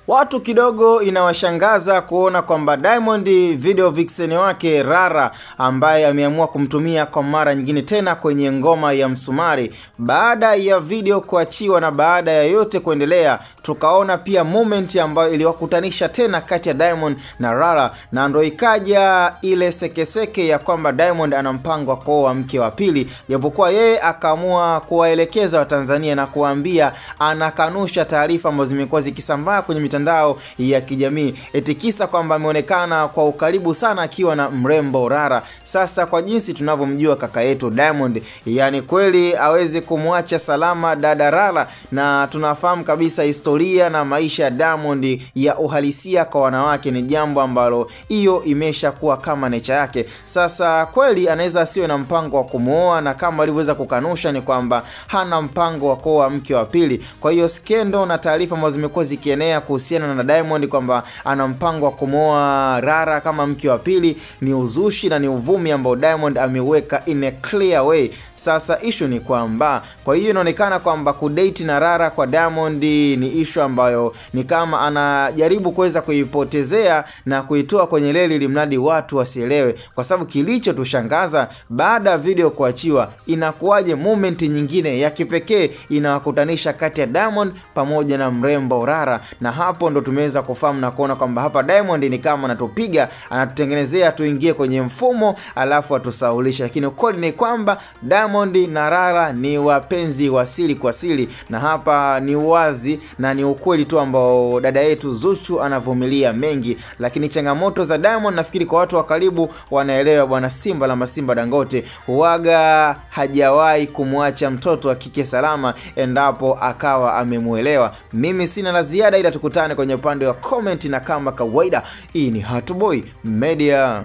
Watu kidogo inawashangaza kuona kwamba Diamond video vixen wake Rara ambaye ameamua kumtumia kwa mara nyingine tena kwenye ngoma ya Msumari. Baada ya video kuachiwa na baada ya yote kuendelea, tukaona pia moment ambayo iliwakutanisha tena kati ya Diamond na Rara, na ndo ikaja ile sekeseke ya kwamba Diamond ana mpango wa kuoa mke wa pili, japokuwa yeye akaamua kuwaelekeza Watanzania na kuambia anakanusha taarifa ambazo zimekuwa zikisambaa kwenye mitandao ya kijamii eti kisa kwamba ameonekana kwa ukaribu sana akiwa na mrembo Rara. Sasa kwa jinsi tunavyomjua kaka yetu Diamond, yani kweli hawezi kumwacha salama dada Rara, na tunafahamu kabisa historia na maisha ya Diamond ya uhalisia kwa wanawake ni jambo ambalo hiyo imesha kuwa kama nature yake. Sasa kweli anaweza asiwe na mpango wa kumuoa, na kama alivyoweza kukanusha ni kwamba hana mpango wa kuoa mke wa pili. Kwa hiyo skendo na taarifa ambazo zimekuwa zikienea kuhusiana na Diamond kwamba ana mpango wa kumuoa Rara kama mke wa pili ni uzushi na ni uvumi ambao Diamond ameweka in a clear way. Sasa issue ni kwamba, kwa hiyo inaonekana kwamba kudate na Rara kwa Diamond ni issue ambayo ni kama anajaribu kuweza kuipotezea na kuitoa kwenye leli ili mradi watu wasielewe, kwa sababu kilicho tushangaza baada ya video kuachiwa inakuwaje moment nyingine ya kipekee inawakutanisha kati ya Diamond pamoja na mrembo Rara. Na hapo ndo tumeweza kufahamu na kuona kwamba hapa Diamond ni kama anatupiga, anatutengenezea tuingie kwenye mfumo alafu atusahulisha, lakini ukweli ni kwamba Diamond na Rara ni wapenzi wa siri kwa siri, na hapa ni wazi na ni ukweli tu ambao dada yetu Zuchu anavumilia mengi. Lakini changamoto za Diamond nafikiri kwa watu wa karibu wanaelewa. Bwana Simba la Masimba Dangote huaga hajawahi kumwacha mtoto wa kike salama endapo akawa amemuelewa. Mimi sina la ziada, ila tukutane kwenye upande wa comment, na kama kawaida hii ni Hot Boy Media.